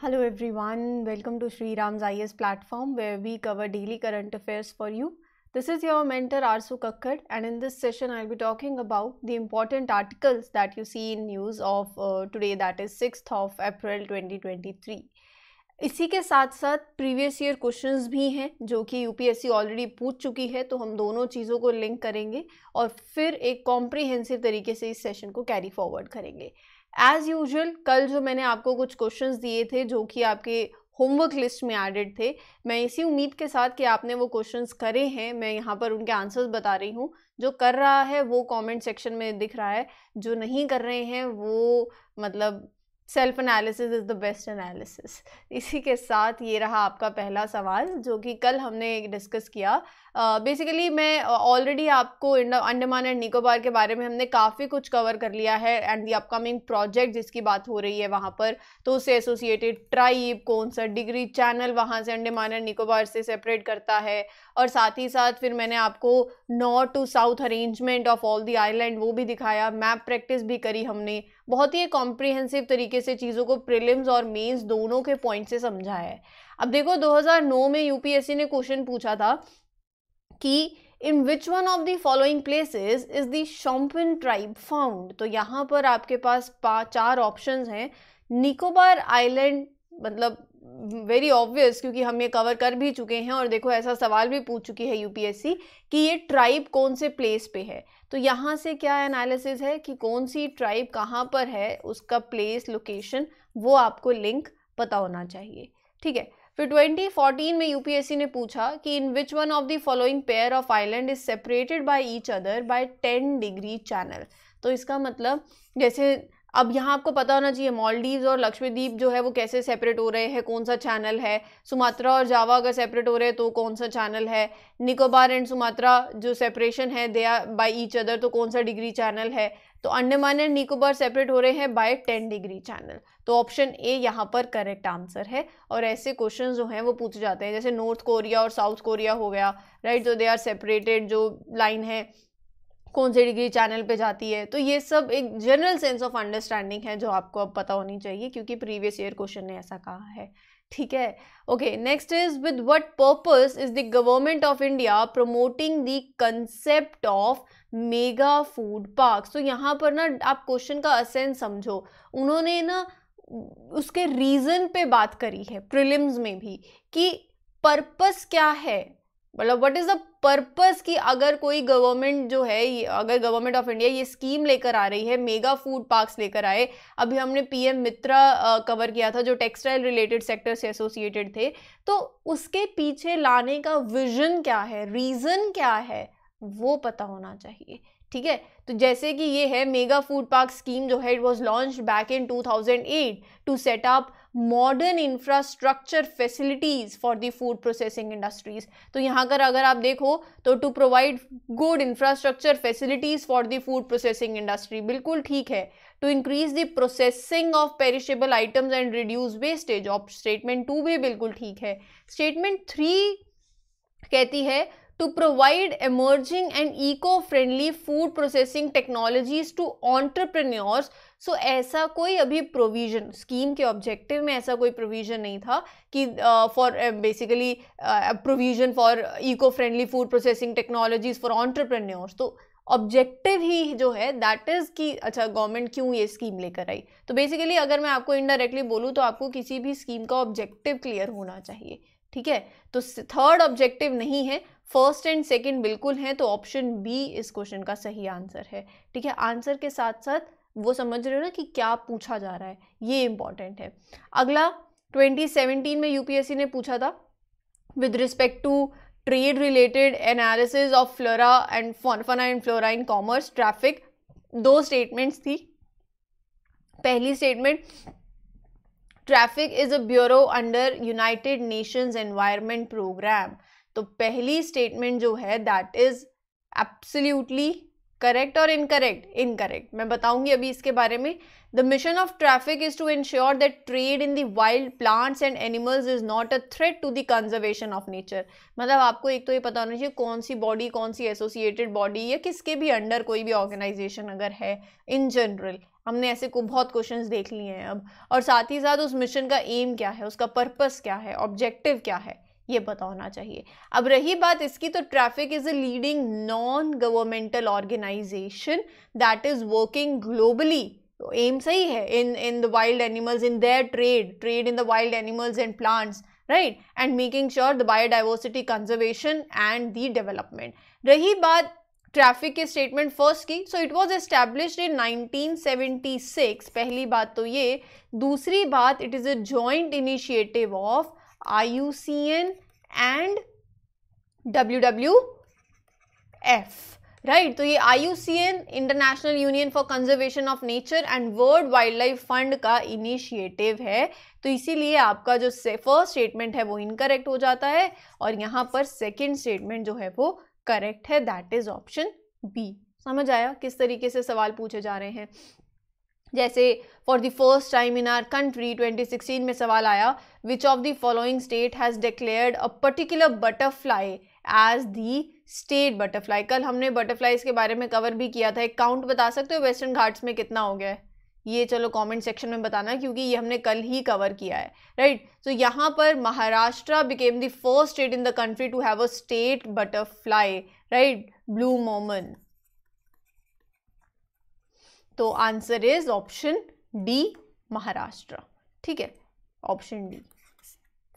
Hello everyone, welcome to Sri Ram's IS platform where we cover daily current affairs for you. This is your mentor Arsu Kakkad, and in this session I'll be talking about the important articles that you see in news of today, that is 6th of April 2023. इसी के साथ साथ previous year questions भी हैं जो कि UPSC already पूछ चुकी है, तो हम दोनों चीज़ों को लिंक करेंगे और फिर एक कॉम्प्रिहेंसिव तरीके से इस सेशन को कैरी फॉरवर्ड करेंगे. एज यूजुअल कल जो मैंने आपको कुछ क्वेश्चंस दिए थे जो कि आपके होमवर्क लिस्ट में एडेड थे, मैं इसी उम्मीद के साथ कि आपने वो क्वेश्चंस करे हैं, मैं यहाँ पर उनके आंसर्स बता रही हूँ. जो कर रहा है वो कमेंट सेक्शन में दिख रहा है, जो नहीं कर रहे हैं वो मतलब self analysis is the best analysis. इसी के साथ ये रहा आपका पहला सवाल जो कि कल हमने डिस्कस किया. बेसिकली मैं ऑलरेडी आपको अंडमान एंड निकोबार के बारे में हमने काफ़ी कुछ कवर कर लिया है एंड दी अपकमिंग प्रोजेक्ट जिसकी बात हो रही है वहाँ पर, तो उससे एसोसिएटेड ट्राइब, कौन सा डिग्री चैनल वहाँ से अंडमान एंड निकोबार से सेपरेट करता है, और साथ ही साथ फिर मैंने आपको north to south arrangement of all the island वो भी दिखाया. मैप प्रैक्टिस भी करी हमने, बहुत ही कॉम्प्रिहेंसिव तरीके से चीज़ों को प्रीलिम्स और मेंस दोनों के पॉइंट से समझा है. अब देखो 2009 में यूपीएससी ने क्वेश्चन पूछा था कि in which one of the following places is the Shompen tribe found. तो यहाँ पर आपके पास 4 ऑप्शंस हैं. निकोबार आइलैंड मतलब वेरी ऑब्वियस क्योंकि हम ये कवर कर भी चुके हैं, और देखो ऐसा सवाल भी पूछ चुकी है यूपीएससी कि ये ट्राइब कौन से प्लेस पे है. तो यहाँ से क्या एनालिसिस है कि कौन सी ट्राइब कहाँ पर है, उसका प्लेस लोकेशन वो आपको लिंक पता होना चाहिए. ठीक है. फिर 2014 में यूपीएससी ने पूछा कि in which one of the following pair of island is separated by each other by 10 degree channel. तो इसका मतलब जैसे अब यहाँ आपको पता होना चाहिए मालदीव्स और लक्षद्वीप जो है वो कैसे सेपरेट हो रहे हैं, कौन सा चैनल है. सुमात्रा और जावा अगर सेपरेट हो रहे हैं तो कौन सा चैनल है. निकोबार एंड सुमात्रा जो सेपरेशन है they are by each other, तो कौन सा डिग्री चैनल है. तो अंडमान एंड निकोबार सेपरेट हो रहे हैं बाय 10 डिग्री चैनल. तो ऑप्शन ए यहाँ पर करेक्ट आंसर है. और ऐसे क्वेश्चन जो हैं वो पूछे जाते हैं, जैसे नॉर्थ कोरिया और साउथ कोरिया हो गया, राइट, जो दे आर सेपरेटेड, जो लाइन है कौन से डिग्री चैनल पे जाती है. तो ये सब एक जनरल सेंस ऑफ अंडरस्टैंडिंग है जो आपको अब पता होनी चाहिए क्योंकि प्रीवियस ईयर क्वेश्चन ने ऐसा कहा है. ठीक है. Okay, next is with what purpose is the government of India promoting the concept of mega food parks. तो यहाँ पर ना आप क्वेश्चन का असेंस समझो, उन्होंने ना उसके रीजन पे बात करी है प्रीलिम्स में भी कि पर्पस क्या है, मतलब व्हाट इज द पर्पस कि अगर कोई गवर्नमेंट जो है, अगर गवर्नमेंट ऑफ इंडिया ये स्कीम लेकर आ रही है, मेगा फूड पार्क्स लेकर आए. अभी हमने पीएम मित्रा कवर किया था जो टेक्सटाइल रिलेटेड सेक्टर से एसोसिएटेड थे. तो उसके पीछे लाने का विजन क्या है, रीजन क्या है, वो पता होना चाहिए. ठीक है. तो जैसे कि ये है मेगा फूड पार्क स्कीम जो है, it was launched back in 2008 to set up modern infrastructure facilities for the food processing industries. तो यहाँ कर अगर आप देखो तो to provide good infrastructure facilities for the food processing industry, बिल्कुल ठीक है. To increase the processing of perishable items and reduce wastage, of statement 2 भी बिल्कुल ठीक है. स्टेटमेंट 3 कहती है to provide emerging and eco-friendly food processing technologies to entrepreneurs. So ऐसा कोई अभी प्रोविजन स्कीम के ऑब्जेक्टिव में ऐसा कोई प्रोविजन नहीं था कि for basically provision for eco friendly food processing technologies for entrepreneurs. तो ऑब्जेक्टिव ही जो है दैट इज कि अच्छा गवर्नमेंट क्यों ये स्कीम लेकर आई. तो बेसिकली अगर मैं आपको इनडायरेक्टली बोलूँ तो आपको किसी भी स्कीम का ऑब्जेक्टिव क्लियर होना चाहिए. ठीक है. तो थर्ड ऑब्जेक्टिव नहीं है, फर्स्ट एंड सेकंड बिल्कुल हैं. तो ऑप्शन बी इस क्वेश्चन का सही आंसर है. ठीक है. आंसर के साथ साथ वो समझ रहे हो ना कि क्या पूछा जा रहा है, ये इंपॉर्टेंट है. अगला 2017 में यूपीएससी ने पूछा था with respect to trade related analysis of flora and fauna and flora in commerce traffic. 2 statements थी. पहली statement, traffic is a bureau under United Nations environment programme. तो पहली स्टेटमेंट जो है दैट इज एब्सोल्युटली करेक्ट और incorrect. Incorrect मैं बताऊंगी अभी इसके बारे में. The mission of traffic is to ensure that trade in the wild plants and animals is not a threat to the conservation of nature. मतलब आपको एक तो ये पता होना चाहिए कौन सी बॉडी, कौन सी एसोसिएटेड बॉडी या किसके भी अंडर कोई भी ऑर्गेनाइजेशन अगर है इन जनरल, हमने ऐसे को बहुत क्वेश्चंस देख लिए हैं अब, और साथ ही साथ उस मिशन का एम क्या है, उसका पर्पस क्या है, ऑब्जेक्टिव क्या है, ये पता होना चाहिए। अब रही बात इसकी, तो traffic is a leading non governmental organization that is working globally. तो एम सही है, in the wild animals, in their trade in the wild animals and plants, right, and making sure the biodiversity conservation and the development. रही बात traffic के statement first की, so it was established in 1976, पहली बात तो ये। दूसरी बात, it is a joint initiative of IUCN and WWF, right. तो ये IUCN, international union for conservation of nature, and world wild life fund का इनिशिएटिव है। तो इसीलिए आपका जो फर्स्ट स्टेटमेंट है वो इनकरेक्ट हो जाता है, और यहाँ पर सेकेंड स्टेटमेंट जो है वो करेक्ट है, दैट इज ऑप्शन बी। समझ आया किस तरीके से सवाल पूछे जा रहे हैं। जैसे for the first time in our country 2016 में सवाल आया, which of the following state has declared a particular butterfly as the state butterfly. कल हमने बटरफ्लाईज के बारे में कवर भी किया था। एक काउंट बता सकते हो वेस्टर्न घाट्स में कितना हो गया है? ये चलो कमेंट सेक्शन में बताना, क्योंकि ये हमने कल ही कवर किया है, राइट। तो यहाँ पर Maharashtra became the first state in the country to have a state butterfly, right, blue मोमन। तो answer is option D, Maharashtra. ठीक है, ऑप्शन डी,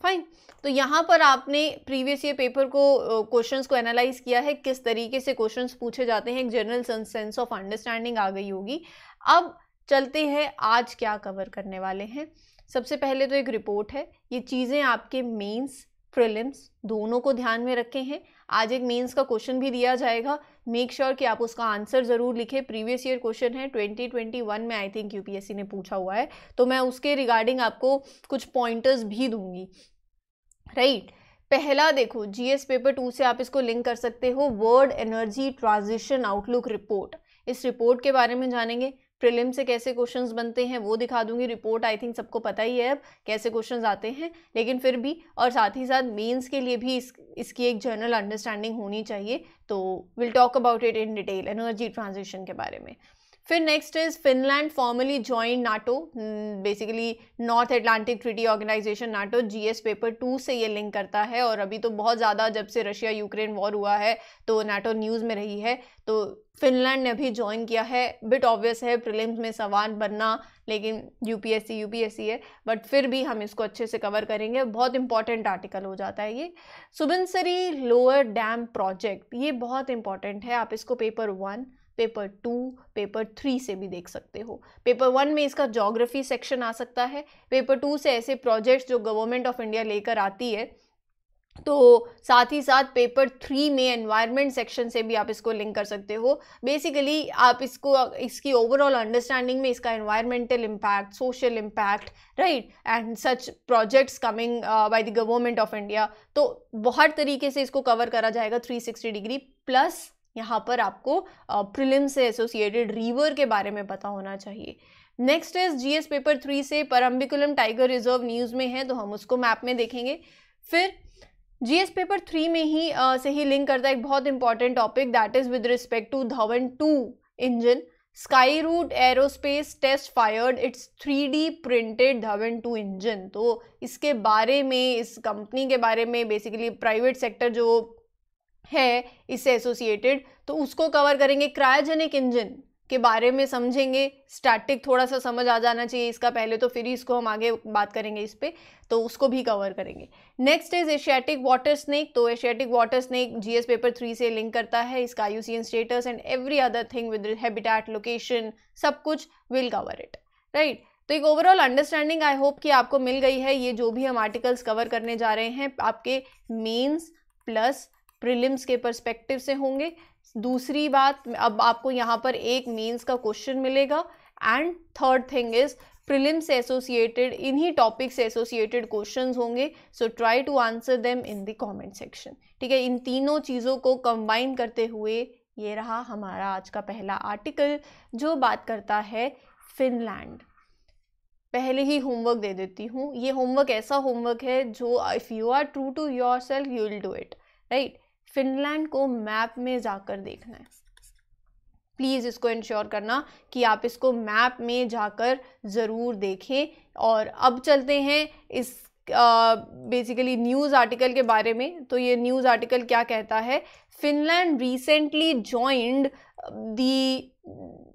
फाइन। तो यहाँ पर आपने प्रीवियस ईयर पेपर को क्वेश्चंस को एनालाइज किया है, किस तरीके से क्वेश्चंस पूछे जाते हैं, एक जनरल सेंस ऑफ अंडरस्टैंडिंग आ गई होगी। अब चलते हैं आज क्या कवर करने वाले हैं। सबसे पहले तो एक रिपोर्ट है, ये चीज़ें आपके मेंस प्रीलिम्स दोनों को ध्यान में रखे हैं। आज एक मेंस का क्वेश्चन भी दिया जाएगा, मेक श्योर कि आप उसका आंसर ज़रूर लिखें। प्रीवियस ईयर क्वेश्चन है 2021 में, आई थिंक यूपीएससी ने पूछा हुआ है, तो मैं उसके रिगार्डिंग आपको कुछ पॉइंटर्स भी दूंगी, राइट। पहला देखो, जीएस पेपर 2 से आप इसको लिंक कर सकते हो, world energy transition outlook report. इस रिपोर्ट के बारे में जानेंगे, प्रीलिम से कैसे क्वेश्चंस बनते हैं वो दिखा दूंगी। रिपोर्ट आई थिंक सबको पता ही है अब कैसे क्वेश्चंस आते हैं, लेकिन फिर भी, और साथ ही साथ मेंस के लिए भी इसकी एक जनरल अंडरस्टैंडिंग होनी चाहिए। तो will talk about it in detail, energy transition के बारे में। फिर next is Finland formally join NATO, basically North Atlantic Treaty Organization NATO. GS paper 2 से ये लिंक करता है, और अभी तो बहुत ज़्यादा जब से रशिया यूक्रेन वॉर हुआ है तो नाटो न्यूज़ में रही है। तो फिनलैंड ने अभी ज्वाइन किया है। बिट ऑब्वियस है प्रीलिम्स में सवाल बनना, लेकिन यूपीएससी है, बट फिर भी हम इसको अच्छे से कवर करेंगे। बहुत इंपॉर्टेंट आर्टिकल हो जाता है ये। सुबनसिरी लोअर डैम प्रोजेक्ट, ये बहुत इंपॉर्टेंट है। आप इसको पेपर 1, पेपर 2, पेपर 3 से भी देख सकते हो। पेपर 1 में इसका ज्योग्राफी सेक्शन आ सकता है, पेपर 2 से ऐसे प्रोजेक्ट्स जो गवर्नमेंट ऑफ इंडिया लेकर आती है, तो साथ ही साथ पेपर 3 में एनवायरनमेंट सेक्शन से भी आप इसको लिंक कर सकते हो। बेसिकली आप इसकी ओवरऑल अंडरस्टैंडिंग में इसका environmental impact, social impact, right, and such projects coming by the government of India, तो बहुत तरीके से इसको कवर करा जाएगा 360 डिग्री। प्लस यहाँ पर आपको प्रीलिम से एसोसिएटेड रिवर के बारे में पता होना चाहिए। नेक्स्ट इज जीएस पेपर 3 से परम्बिकुलम टाइगर रिजर्व न्यूज़ में है, तो हम उसको मैप में देखेंगे। फिर जीएस पेपर 3 में ही से ही लिंक करता है एक बहुत important topic, that is with respect to Dhawan 2 engine. Skyroot Aerospace test fired its 3D printed Dhawan 2 engine. तो इसके बारे में, इस कंपनी के बारे में, बेसिकली प्राइवेट सेक्टर जो है इससे एसोसिएटेड, तो उसको कवर करेंगे। क्रायोजेनिक इंजन के बारे में समझेंगे, स्टैटिक थोड़ा सा समझ आ जाना चाहिए इसका पहले, तो फिर इसको हम आगे बात करेंगे इस पे, तो उसको भी कवर करेंगे। Next is Asiatic water snake. तो Asiatic water snake GS paper 3 से लिंक करता है, इसका IUCN status and every other thing with habitat, location, सब कुछ विल कवर इट, राइट। तो एक ओवरऑल अंडरस्टैंडिंग आई होप कि आपको मिल गई है। ये जो भी हम आर्टिकल्स कवर करने जा रहे हैं आपके मेंस प्लस प्रीलिम्स के पर्सपेक्टिव से होंगे। दूसरी बात, अब आपको यहाँ पर एक मेंस का क्वेश्चन मिलेगा, and third thing is prelim से एसोसिएटेड, इन्हीं टॉपिक से एसोसिएटेड क्वेश्चंस होंगे, so try to answer them in the comment section. ठीक है, इन तीनों चीज़ों को कंबाइन करते हुए ये रहा हमारा आज का पहला आर्टिकल, जो बात करता है फिनलैंड। पहले ही होमवर्क दे देती हूँ, ये होमवर्क ऐसा होमवर्क है जो if you are true to yourself you will do it, right. Finland को मैप में जाकर देखना है, प्लीज़ इसको इंश्योर करना कि आप इसको मैप में जाकर ज़रूर देखें। और अब चलते हैं इस बेसिकली न्यूज़ आर्टिकल के बारे में। तो ये न्यूज़ आर्टिकल क्या कहता है, Finland recently joined the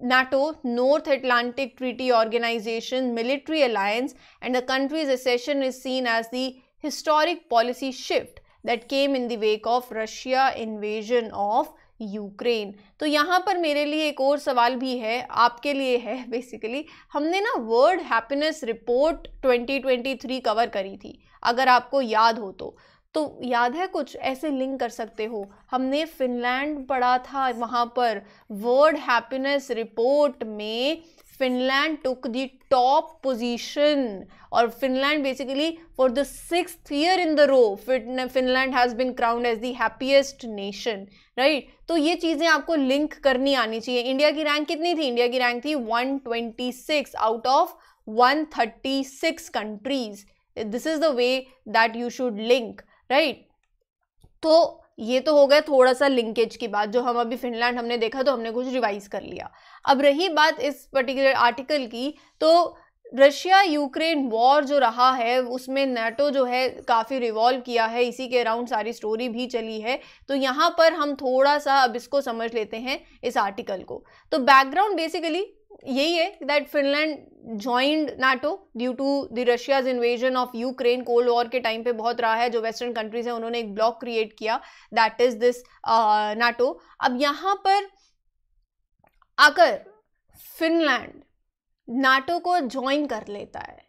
NATO, North Atlantic Treaty Organization military alliance, and the country's accession is seen as the historic policy shift that came in the wake of Russia invasion of Ukraine. तो यहाँ पर मेरे लिए एक और सवाल भी है, आपके लिए है बेसिकली। हमने ना वर्ल्ड हैप्पीनेस रिपोर्ट 2023 कवर करी थी, अगर आपको याद हो तो याद है, कुछ ऐसे लिंक कर सकते हो। हमने फिनलैंड पढ़ा था, वहाँ पर वर्ल्ड हैप्पीनेस रिपोर्ट में Finland took the top position, और Finland basically for the 6th year in the row Finland has been crowned as the happiest nation, right. तो ये चीज़ें आपको लिंक करनी आनी चाहिए। इंडिया की रैंक कितनी थी? इंडिया की रैंक थी 126 out of 136 countries. This is the way that you should link, right. तो ये तो हो गया थोड़ा सा लिंकेज की बात, जो हम अभी फिनलैंड हमने देखा तो हमने कुछ रिवाइज कर लिया। अब रही बात इस पर्टिकुलर आर्टिकल की, तो रशिया यूक्रेन वॉर जो रहा है उसमें नाटो जो है काफ़ी रिवॉल्व किया है, इसी के अराउंड सारी स्टोरी भी चली है। तो यहाँ पर हम थोड़ा सा अब इसको समझ लेते हैं इस आर्टिकल को। तो बैकग्राउंड बेसिकली यही है that Finland joined NATO due to the Russia's invasion of Ukraine. Cold war के टाइम पे बहुत रहा है, जो वेस्टर्न कंट्रीज हैं उन्होंने एक ब्लॉक क्रिएट किया, दैट इज दिस नाटो। अब यहाँ पर अगर फिनलैंड नाटो को ज्वाइन कर लेता है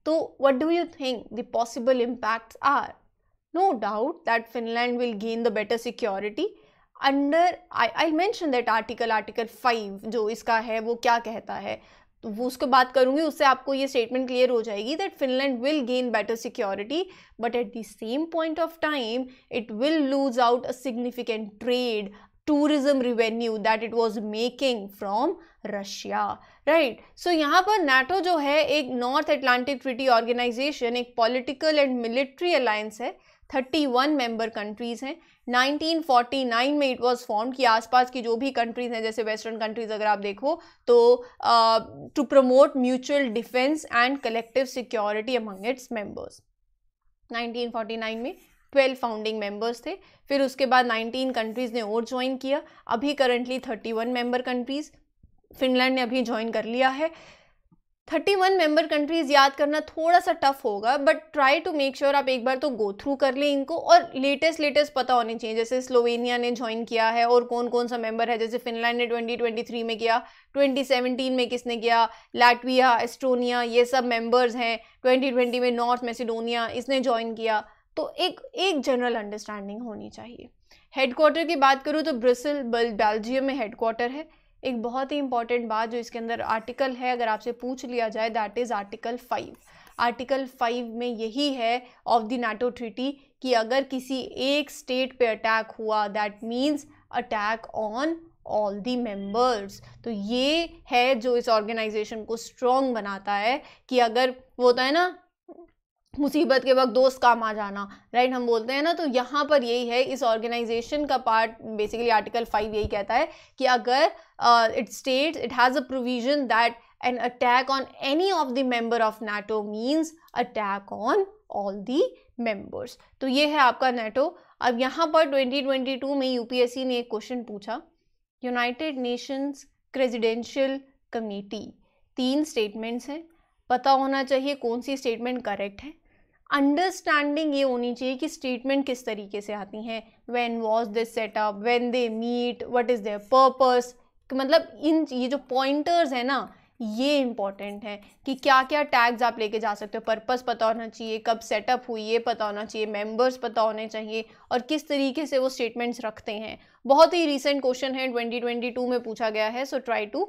तो what do you think the possible impacts are? No doubt that Finland will gain the better security under, I mention that article 5 जो इसका है वो क्या कहता है, तो वो उसको बात करूंगी, उससे आपको ये स्टेटमेंट क्लियर हो जाएगी that Finland will gain better security, but at the same point of time it will lose out a significant trade tourism revenue that it was making from Russia, right? So यहाँ पर NATO जो है एक north Atlantic Treaty organisation, एक political and military alliance है, 31 member countries हैं। 1949 में it was form, कि आसपास की जो भी कंट्रीज हैं जैसे वेस्टर्न कंट्रीज अगर आप देखो तो to promote mutual defence and collective security among its members. 1949 में 12 फाउंडिंग मेंबर्स थे, फिर उसके बाद 19 कंट्रीज़ ने और ज्वाइन किया, अभी करंटली 31 मेंबर कंट्रीज़, फिनलैंड ने अभी ज्वाइन कर लिया है। 31 मेंबर कंट्रीज़ याद करना थोड़ा सा टफ होगा, but try to make sure आप एक बार तो गो थ्रू कर लें इनको, और लेटेस्ट पता होनी चाहिए, जैसे स्लोवेनिया ने ज्वाइन किया है और कौन कौन सा मेंबर है, जैसे फिनलैंड ने 2023 में किया, 2017 में किसने किया, लैटविया, एस्टोनिया, ये सब मेंबर्स हैं। 2020 में नॉर्थ मैसेडोनिया इसने ज्वाइन किया। तो एक जनरल अंडरस्टैंडिंग होनी चाहिए। हेडक्वार्टर की बात करूँ तो ब्रसेल बेल्जियम में हेडक्वार्टर है। एक बहुत ही इंपॉर्टेंट बात जो इसके अंदर आर्टिकल है, अगर आपसे पूछ लिया जाए, दैट इज़ आर्टिकल 5। आर्टिकल 5 में यही है ऑफ द नाटो ट्रीटी कि अगर किसी एक स्टेट पे अटैक हुआ that means attack on all the members. तो ये है जो इस ऑर्गेनाइजेशन को स्ट्रॉन्ग बनाता है, कि अगर वो होता है ना मुसीबत के वक्त दोस्त काम आ जाना, राइट, हम बोलते हैं ना, तो यहाँ पर यही है। इस ऑर्गेनाइजेशन का पार्ट बेसिकली आर्टिकल 5 यही कहता है कि अगर it states it has a provision that an attack on any of the member of NATO means attack on all the members. तो ये है आपका नाटो। अब यहाँ पर 2022 में यूपीएससी ने एक क्वेश्चन पूछा, United Nations presidential committee, 3 statements हैं, पता होना चाहिए कौन सी स्टेटमेंट करेक्ट है। अंडरस्टैंडिंग ये होनी चाहिए कि स्टेटमेंट किस तरीके से आती हैं, when was this setup, when they meet, what is their purpose, मतलब ये जो पॉइंटर्स हैं ना ये इंपॉर्टेंट है कि क्या क्या टैग्स आप लेके जा सकते हो। पर्पस पता होना चाहिए, कब सेटअप हुई ये पता होना चाहिए, मेंबर्स पता होने चाहिए, और किस तरीके से वो स्टेटमेंट्स रखते हैं। बहुत ही रिसेंट क्वेश्चन है, 2022 में पूछा गया है, so try to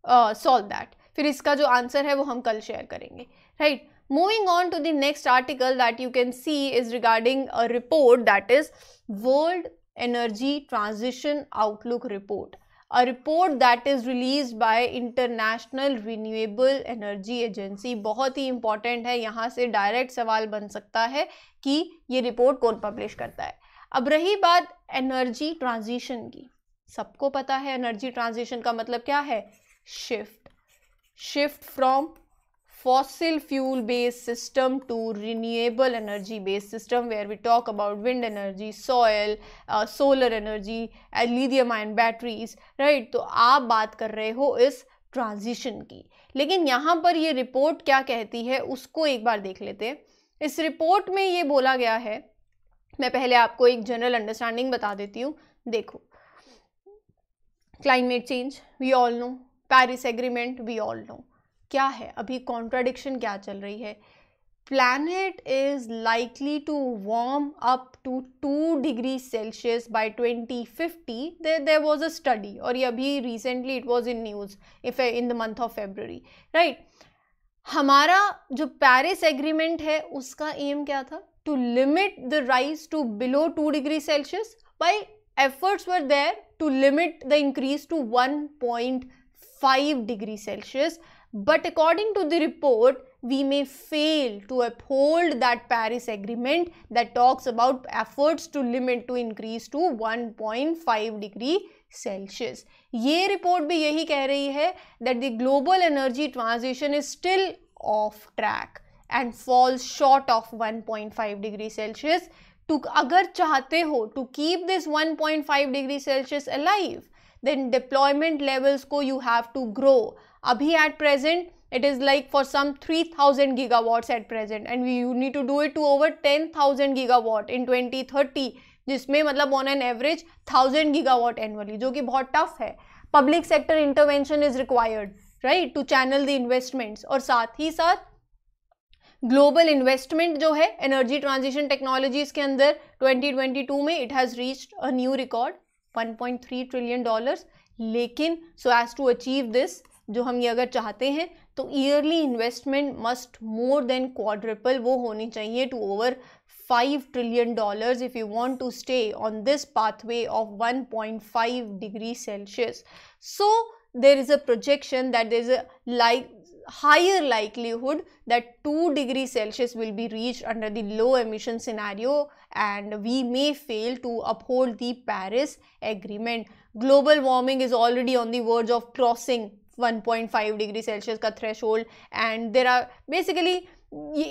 solve that. फिर इसका जो आंसर है वो हम कल शेयर करेंगे, right. Moving on to the next article that you can see is regarding a report, that is World Energy Transition Outlook Report, a report that is released by International Renewable Energy Agency। बहुत ही important है, यहाँ से direct सवाल बन सकता है कि ये रिपोर्ट कौन पब्लिश करता है। अब रही बात एनर्जी ट्रांजिशन की, सबको पता है एनर्जी ट्रांजिशन का मतलब क्या है, shift from fossil fuel based system to renewable energy based system, where we talk about wind energy, soil, solar energy, lithium ion batteries, right? तो आप बात कर रहे हो इस ट्रांजिशन की, लेकिन यहाँ पर ये रिपोर्ट क्या कहती है उसको एक बार देख लेते हैं। इस रिपोर्ट में ये बोला गया है, मैं पहले आपको एक जनरल अंडरस्टैंडिंग बता देती हूँ। देखो, climate change we all know, Paris agreement we all know, क्या है अभी कॉन्ट्राडिक्शन क्या चल रही है, planet is likely to warm up to 2 degrees Celsius by 2050. There was a study, और ये अभी recently it was in news in the month of February, right? हमारा जो पेरिस एग्रीमेंट है उसका एम क्या था, to limit the rise to below 2 degrees Celsius, while efforts were there to limit the increase to 1.5 degrees Celsius. But according to the report, we may fail to uphold that Paris Agreement that talks about efforts to limit to increase to 1.5 degree Celsius. ये report भी यही कह रही है that the global energy transition is still off track and falls short of 1.5 degree Celsius. To अगर चाहते हो to keep this 1.5 degree Celsius alive, then deployment levels को you have to grow. अभी at present it is like for some 3000 gigawatts at present, and you need to do it to over 10,000 gigawatt in 2030, जिसमें मतलब on an average 1000 gigawatt annually, जो कि बहुत tough है। Public sector intervention is required, right, to channel the investments, और साथ ही साथ global investment जो है एनर्जी ट्रांजिशन टेक्नोलॉजीज के अंदर 2022 में it has reached a new record $1.3 trillion. लेकिन so as to achieve this, जो हम ये अगर चाहते हैं तो yearly investment must more than quadruple, वो होनी चाहिए to over $5 trillion if you want to stay on this pathway of 1.5 degree Celsius. So there is a projection that there is a higher likelihood that 2 degrees Celsius will be reached under the low emission scenario, and we may fail to uphold the Paris Agreement. Global warming is already on the verge of crossing 1.5 degree Celsius का threshold, and there are basically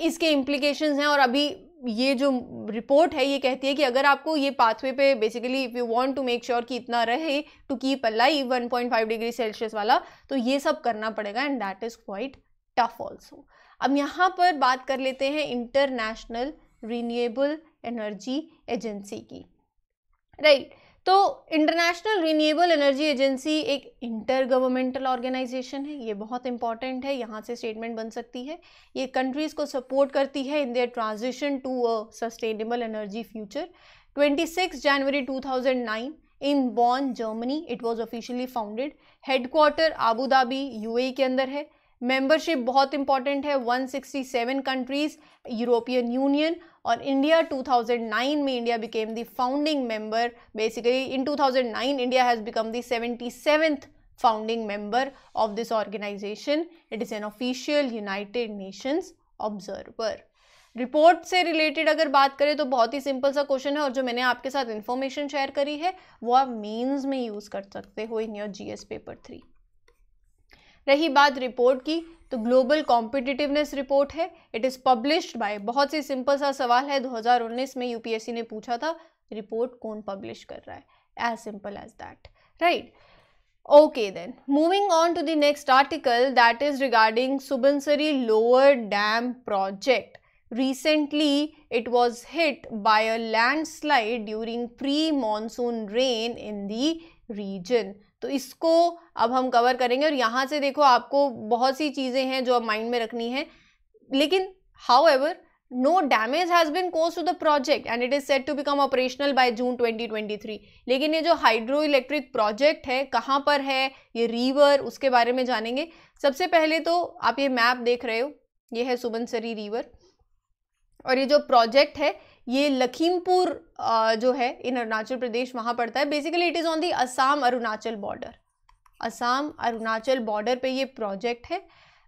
इसके implications हैं। और अभी ये जो report है ये कहती है कि अगर आपको ये पाथवे पे basically if you want to make sure कि इतना रहे to keep alive 1.5 degree Celsius वाला, तो ये सब करना पड़ेगा, and that is quite tough also. अब यहाँ पर बात कर लेते हैं इंटरनेशनल रिन्यूएबल एनर्जी एजेंसी की, राइट। तो इंटरनेशनल रिन्यूएबल एनर्जी एजेंसी एक इंटर गवर्नमेंटल ऑर्गेनाइजेशन है, ये बहुत इंपॉर्टेंट है, यहाँ से स्टेटमेंट बन सकती है। ये कंट्रीज़ को सपोर्ट करती है in their transition to a sustainable energy future. 26 January 2009 in Bonn, Germany it was officially founded. Headquarter Abu Dhabi UAE के अंदर है। मेंबरशिप बहुत इंपॉर्टेंट है, 167 कंट्रीज़, यूरोपियन यूनियन, और इंडिया 2009 में India became the founding member. Basically in 2009 India has become the 77th founding member of this organisation. It is an official United Nations observer. Report से related अगर बात करें तो बहुत ही simple सा question है, और जो मैंने आपके साथ इन्फॉर्मेशन शेयर करी है वो आप मेंस में यूज़ कर सकते हो इन योर जीएस पेपर 3। रही बात रिपोर्ट की, तो ग्लोबल कॉम्पिटिटिवनेस रिपोर्ट है। इट इज़ पब्लिश्ड बाय, बहुत ही सिंपल सा सवाल है, 2019 में यूपीएससी ने पूछा था रिपोर्ट कौन पब्लिश कर रहा है, as simple as that, right. Okay then, moving on to the next article that is regarding Subansiri lower dam project. Recently, it was hit by a landslide during pre-monsoon rain in the region. तो इसको अब हम cover करेंगे, और यहाँ से देखो आपको बहुत सी चीज़ें हैं जो अब माइंड में रखनी है। लेकिन however, no damage has been caused to the project and it is set to become operational by June 2023. लेकिन ये जो हाइड्रो इलेक्ट्रिक प्रोजेक्ट है कहाँ पर है, ये रिवर, उसके बारे में जानेंगे। सबसे पहले तो आप ये मैप देख रहे हो, ये है सुबनसिरी रिवर, और ये जो प्रोजेक्ट है ये लखीमपुर जो है इन अरुणाचल प्रदेश वहाँ पड़ता है। Basically it is on the Assam Arunachal border, Assam Arunachal border पे ये प्रोजेक्ट है।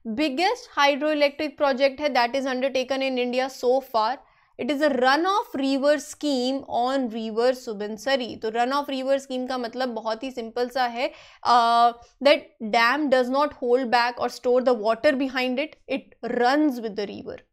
बिगेस्ट हाइड्रो इलेक्ट्रिक प्रोजेक्ट है that is undertaken in India so far, it is a run of river scheme on river Subansiri. तो रन ऑफ रिवर स्कीम का मतलब बहुत ही simple सा है, that dam does not hold back और store the water behind it, it runs with the river.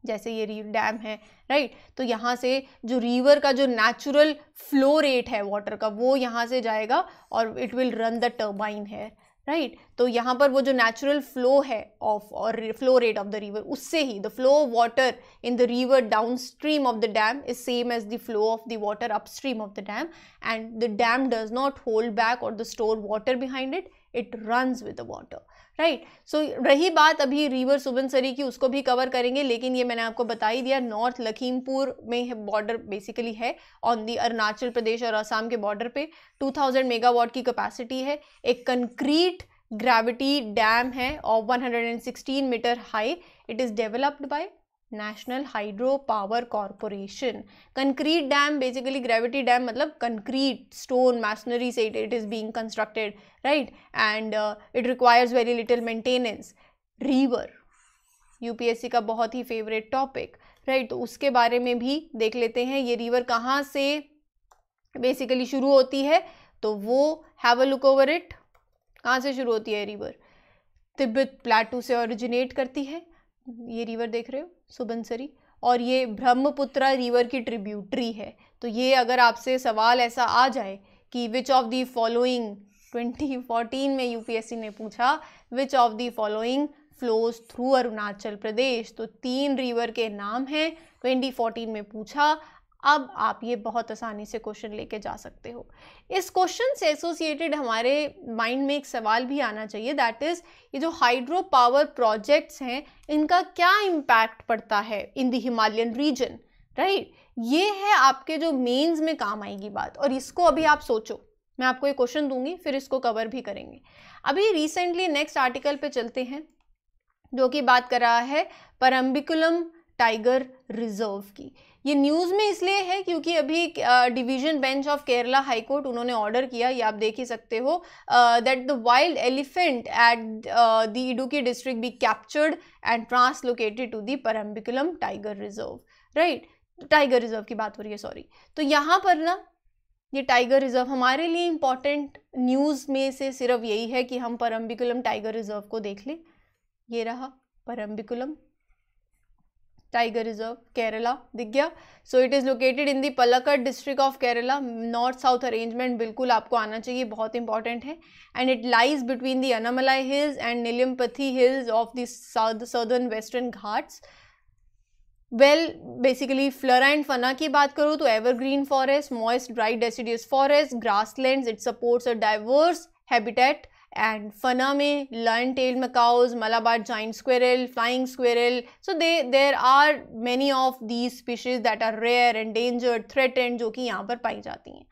जैसे ये dam है, राइट, तो यहाँ से जो रिवर का जो नेचुरल फ्लो रेट है वाटर का, वो यहाँ से जाएगा और it will run the turbine है, राइट। तो यहाँ पर वो जो नेचुरल फ्लो है ऑफ और flow rate of the river, उससे ही the flow of water in the river downstream of the dam is same as the flow of the water upstream of the dam, and the dam does not hold back और the store water behind it, it runs with the water, right. सो रही बात अभी river Subansiri की, उसको भी cover करेंगे, लेकिन ये मैंने आपको बता ही दिया, नॉर्थ लखीमपुर में बॉर्डर बेसिकली है ऑन दी अरुणाचल प्रदेश और असम के बॉर्डर पे। 2000 मेगावाट की कैपेसिटी है, एक कंक्रीट ग्रेविटी डैम है और 116 metre high. It is developed by national hydro power corporation. Concrete dam basically, gravity dam मतलब कंक्रीट स्टोन मैसनरी से it is being constructed, right, and it requires very little maintenance. River UPSC का बहुत ही favourite topic, right, तो उसके बारे में भी देख लेते हैं। ये रिवर कहाँ से बेसिकली शुरू होती है, तो वो have a look over it. कहाँ से शुरू होती है रिवर? तिब्बत प्लेटू से ओरिजिनेट करती है। ये रिवर देख रहे हो सुबनसरी, और ये ब्रह्मपुत्रा रिवर की ट्रिब्यूटरी है। तो ये अगर आपसे सवाल ऐसा आ जाए कि विच ऑफ द फॉलोइंग, 2014 में यूपीएससी ने पूछा which of the following flows through Arunachal Pradesh, तो 3 रिवर के नाम हैं, 2014 में पूछा। अब आप ये बहुत आसानी से क्वेश्चन लेके जा सकते हो। इस क्वेश्चन से एसोसिएटेड हमारे माइंड में एक सवाल भी आना चाहिए, दैट इज ये जो हाइड्रो पावर प्रोजेक्ट्स हैं, इनका क्या इम्पैक्ट पड़ता है in the Himalayan region, right. ये है आपके जो मेंस में काम आएगी बात, और इसको अभी आप सोचो, मैं आपको एक क्वेश्चन दूंगी फिर इसको कवर भी करेंगे। अभी रिसेंटली नेक्स्ट आर्टिकल पे चलते हैं, जो कि बात कर रहा है परम्बिकुलम टाइगर रिजर्व की। ये न्यूज़ में इसलिए है क्योंकि अभी division bench of Kerala high court उन्होंने ऑर्डर किया, ये आप देख ही सकते हो, that the wild elephant at the Idukki district be captured and translocated to the Parambikulam tiger reserve, right. Tiger reserve की बात हो रही है, सॉरी। तो यहाँ पर ना ये टाइगर रिजर्व हमारे लिए इंपॉर्टेंट न्यूज़ में से सिर्फ यही है कि हम परम्बिकुलम टाइगर रिजर्व को देख लें। ये रहा परम्बिकुलम टाइगर रिजर्व, केरला, दिख गया। So it is located in the Palakkad district of Kerala. North south arrangement बिल्कुल आपको आना चाहिए, बहुत इंपॉर्टेंट है। And it lies between the Anamalai hills and Nelliampathy hills of the southern western Ghats. Well basically flora and fauna की बात करूँ तो evergreen forest, moist dry deciduous forest, grasslands, it supports a diverse habitat. And fauna में lion tail macaques, Malabar giant squirrel, flying squirrel, so there are many of these species that are rare, endangered, threatened, जो कि यहाँ पर पाई जाती हैं।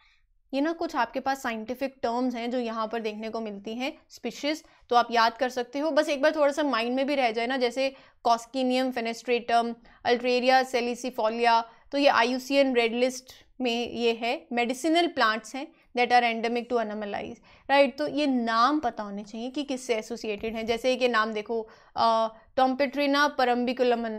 ये ना कुछ आपके पास साइंटिफिक टर्म्स हैं जो यहाँ पर देखने को मिलती हैं, स्पीशीज, तो आप याद कर सकते हो। बस एक बार थोड़ा सा माइंड में भी रह जाए ना, जैसे कॉस्किनियम फेनेस्ट्रेटम, अल्ट्रेरिया सेलिसिफोलिया, तो ये IUCN रेड लिस्ट में ये है। मेडिसिनल प्लांट्स हैं that are endemic to Anamalais, right. तो ये नाम पता होने चाहिए कि किससे एसोसिएटेड हैं। जैसे कि नाम देखो, टॉम्पेट्रिना परम्बिकुलमन,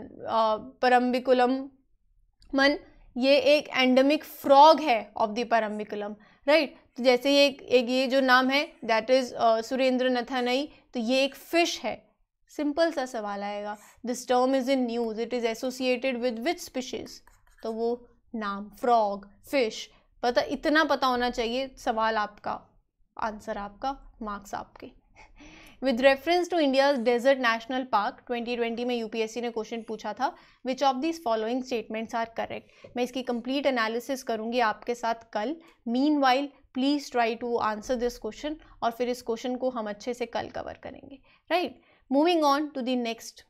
ये एक एंडेमिक फ्रॉग है ऑफ द परम्बिकुलम, राइट। तो जैसे ये जो नाम है दैट इज सुरेंद्र नथानई, तो ये एक फिश है। सिंपल सा सवाल आएगा, this term is in news, it is associated with which species, तो वो नाम फ्रॉग, फिश, पता, इतना पता होना चाहिए। सवाल आपका, आंसर आपका, मार्क्स आपके। With reference to India's desert national park 2020 में यूपीएससी ने क्वेश्चन पूछा था, which of these following statements are correct. मैं इसकी कंप्लीट एनालिसिस करूंगी आपके साथ कल। Meanwhile please try to answer this question, और फिर इस क्वेश्चन को हम अच्छे से कल कवर करेंगे, right. Moving on to the next,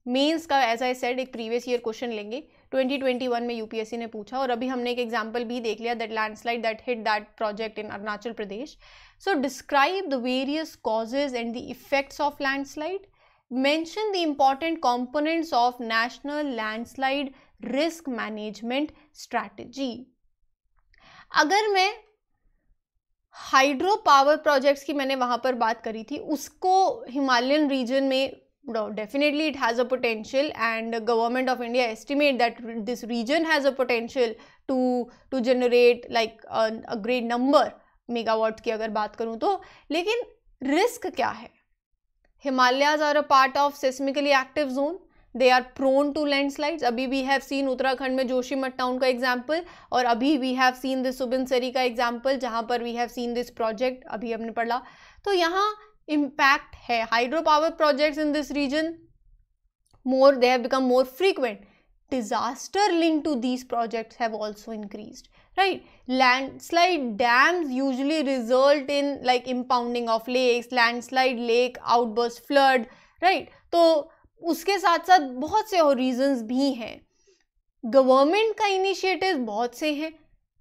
mains का एज आई सेड एक प्रीवियस ईयर क्वेश्चन लेंगे, 2021 में यूपीएससी ने पूछा, और अभी हमने एक एग्जांपल भी देख लिया, that landslide that hit that project in Arunachal Pradesh. So describe the various causes and the effects of landslide, mention the important components of national landslide risk management strategy. अगर मैं हाइड्रो पावर प्रोजेक्ट्स की मैंने वहाँ पर बात करी थी, उसको हिमालयन रीजन में No, definitely it has a potential, and the government of India estimate that this region has a potential to generate like a great number megawatt की अगर बात करूं तो. लेकिन रिस्क क्या है? Himalayas are a part of seismically active zone. They are prone to landslides. अभी we have seen Uttarakhand में जोशीमठ टाउन का एग्जाम्पल, और अभी we have seen this सुबिनसरी का एग्जाम्पल जहाँ पर we have seen this project अभी हमने पढ़ा. तो यहाँ impact है. Hydro power projects in this region they have become more frequent. Disaster linked to these projects have also increased, right? Landslide dams usually result in like impounding of lakes, landslide, lake outburst, flood, right? तो उसके साथ साथ बहुत से और reasons भी हैं. Government का इनिशिएटिव्स बहुत से हैं,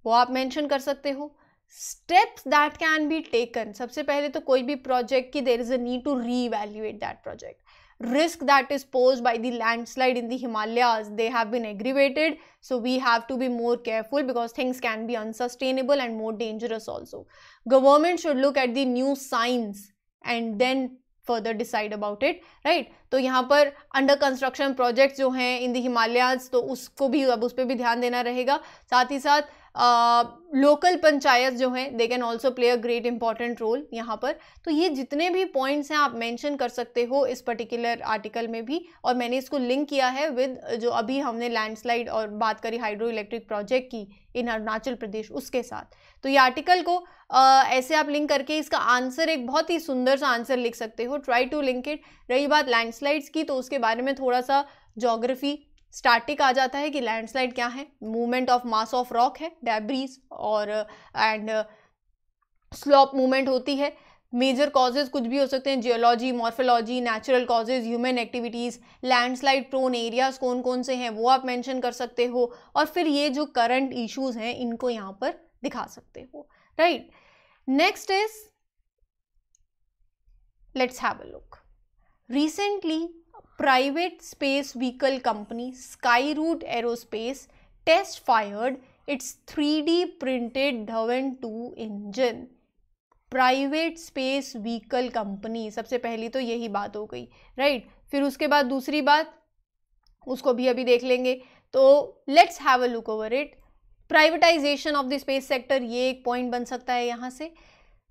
वो आप मेंशन कर सकते हो. Steps that can be taken, सबसे पहले तो कोई भी प्रोजेक्ट की there is a need to reevaluate that project. Risk that is posed by the landslide in the Himalayas, they have been aggravated, so we have to be more careful because things can be unsustainable and more dangerous also. Government should look at the new signs and then further decide about it, right? तो यहाँ पर under construction projects जो हैं in the Himalayas, तो उसको भी अब उस पर भी ध्यान देना रहेगा. साथ ही साथ लोकल पंचायत जो हैं they can also play a great important role यहाँ पर. तो ये जितने भी पॉइंट्स हैं आप मेंशन कर सकते हो इस पर्टिकुलर आर्टिकल में भी, और मैंने इसको लिंक किया है विद जो अभी हमने लैंडस्लाइड और बात करी हाइड्रो इलेक्ट्रिक प्रोजेक्ट की इन अरुणाचल प्रदेश उसके साथ. तो ये आर्टिकल को ऐसे आप लिंक करके इसका आंसर एक बहुत ही सुंदर सा आंसर लिख सकते हो. Try to link it. रही बात लैंडस्लाइड्स की, तो उसके बारे में थोड़ा सा ज्योग्राफी स्टैटिक आ जाता है कि लैंडस्लाइड क्या है. Movement of mass of rock है, डेब्रीज और एंड स्लोप मूवमेंट होती है. मेजर कॉजेज कुछ भी हो सकते हैं, geology, morphology, natural causes, human activities. Landslide prone areas कौन कौन से हैं वो आप मेंशन कर सकते हो, और फिर ये जो करंट इश्यूज हैं इनको यहाँ पर दिखा सकते हो, right? Next is let's have a look. Recently private space vehicle company Skyroot Aerospace test fired its 3D printed Dhawan 2 engine. Private space vehicle company, सबसे पहली तो यही बात हो गई, राइट? फिर उसके बाद दूसरी बात उसको भी अभी देख लेंगे. तो let's have a look over it. Privatisation of the space sector, ये एक पॉइंट बन सकता है यहाँ से,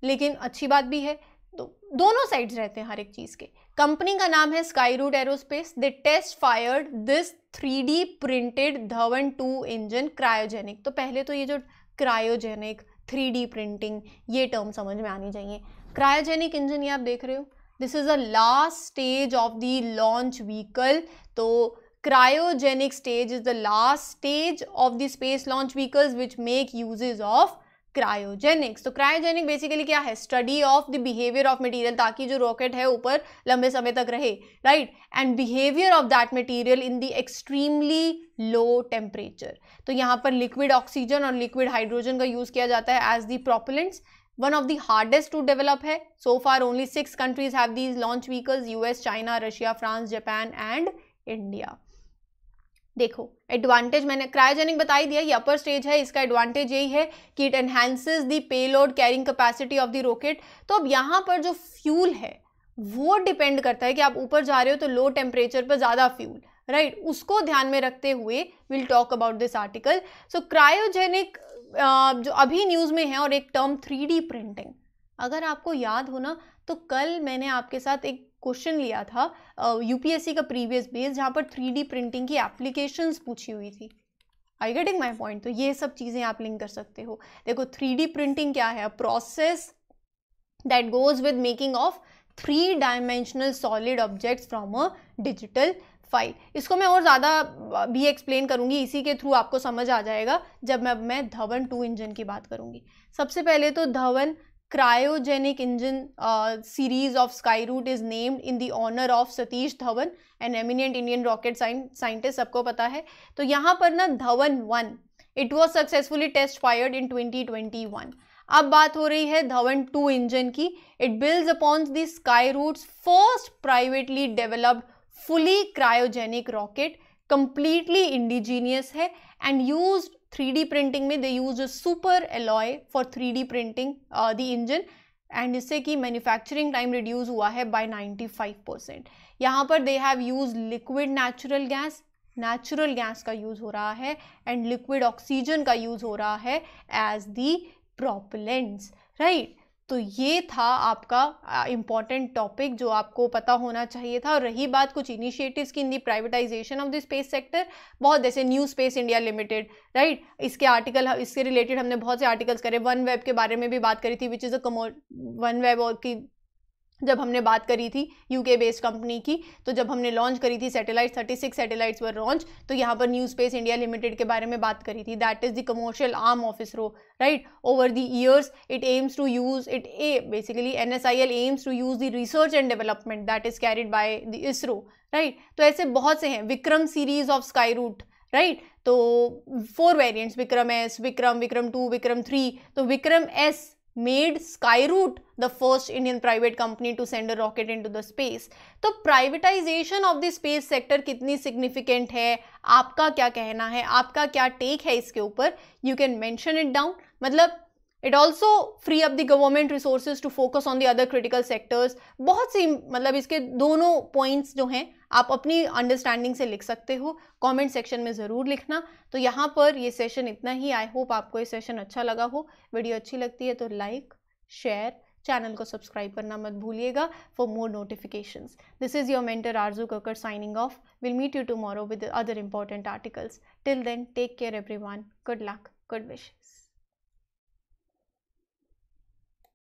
लेकिन अच्छी बात भी है. तो दोनों साइड्स रहते हैं हर एक चीज के. कंपनी का नाम है Skyroot Aerospace. They test fired this 3D printed Dhawan 2 engine cryogenic. तो पहले तो ये जो क्रायोजेनिक 3D प्रिंटिंग ये टर्म समझ में आनी चाहिए. क्रायोजेनिक इंजन ये आप देख रहे हो, this is a last stage of the launch vehicle. तो cryogenic stage is the last stage of the space launch vehicles which make uses of cryogenics. तो क्रायोजेनिक बेसिकली क्या है? Study of the behaviour of material, ताकि जो rocket है ऊपर लंबे समय तक रहे, right? And behaviour of that material in the extremely low temperature. तो यहाँ पर लिक्विड ऑक्सीजन और लिक्विड हाइड्रोजन का यूज किया जाता है as the propellants. One of the hardest to develop है. So far only 6 countries have these launch vehicles, US, China, Russia, France, Japan and India. देखो एडवांटेज मैंने क्रायोजेनिक बता ही दिया, ये अपर स्टेज है. इसका एडवांटेज यही है कि it enhances the payload carrying capacity of the rocket. तो अब यहाँ पर जो फ्यूल है वो डिपेंड करता है कि आप ऊपर जा रहे हो तो लो टेम्परेचर पर ज़्यादा फ्यूल, राइट? उसको ध्यान में रखते हुए will talk about this article. So cryogenic जो अभी न्यूज़ में है, और एक टर्म 3D प्रिंटिंग, अगर आपको याद हो ना तो कल मैंने आपके साथ एक क्वेश्चन लिया था यूपीएससी का प्रीवियस बेस, जहाँ पर 3D प्रिंटिंग की एप्लीकेशंस पूछी हुई थी. I getting my point? तो ये सब चीज़ें आप लिंक कर सकते हो. देखो 3D प्रिंटिंग क्या है? A process that goes with making of 3 dimensional solid objects from a digital file. इसको मैं और ज़्यादा भी एक्सप्लेन करूँगी, इसी के थ्रू आपको समझ आ जाएगा जब मैं धवन 2 इंजन की बात करूँगी. सबसे पहले तो Dhawan cryogenic engine series of Skyroot is named in the honor of Satish Dhawan, an eminent Indian rocket scientist, सबको पता है. तो यहाँ पर ना Dhawan 1 it was successfully test fired in 2021. अब बात हो रही है धवन 2 इंजन की. It builds upon the Skyroot's first privately developed fully cryogenic rocket, completely indigenous है and used 3D प्रिंटिंग में. They use super alloy for 3D printing the engine, and इससे कि मैन्युफैक्चरिंग टाइम रिड्यूस हुआ है bye 95%. यहाँ पर they have use liquid natural gas का use हो रहा है एंड लिक्विड ऑक्सीजन का यूज हो रहा है एज दी प्रोपेलेंट्स, राइट। तो ये था आपका इम्पॉर्टेंट टॉपिक जो आपको पता होना चाहिए था। और रही बात कुछ इनिशिएटिव्स की in the privatization of the space sector, बहुत जैसे new space India limited, right, इसके आर्टिकल, इससे रिलेटेड हमने बहुत से आर्टिकल्स करे। वन वेब के बारे में भी बात करी थी, विच इज़ वन वेब और की जब हमने बात करी थी यूके बेस्ड कंपनी की, तो जब हमने लॉन्च करी थी सैटेलाइट, 36 सैटेलाइट्स वर लॉन्च, तो यहाँ पर न्यू स्पेस इंडिया लिमिटेड के बारे में बात करी थी। That is the commercial arm of ISRO, right. Over the years it aims to use basically NSIL aims to use the research and development that is carried by the ISRO, right. तो ऐसे बहुत से हैं। Vikram series of Skyroot, right, तो 4 variants, Vikram S, Vikram 2, Vikram 3। तो Vikram S made Skyroot the first Indian private company to send a rocket into the space। तो privatisation of the space sector कितनी significant है, आपका क्या कहना है, आपका क्या टेक है इसके ऊपर, you can mention it down. मतलब it also free up the government resources to focus on the other critical sectors. बहुत सी, मतलब इसके दोनों पॉइंट्स जो हैं आप अपनी अंडरस्टैंडिंग से लिख सकते हो, कमेंट सेक्शन में ज़रूर लिखना। तो यहाँ पर ये सेशन इतना ही। आई होप आपको ये सेशन अच्छा लगा हो। वीडियो अच्छी लगती है तो लाइक, शेयर, चैनल को सब्सक्राइब करना मत भूलिएगा for more notifications. This is your mentor Arzoo Kakkar signing off. Will meet you tomorrow with other important articles. Till then take care everyone, good luck, good wishes.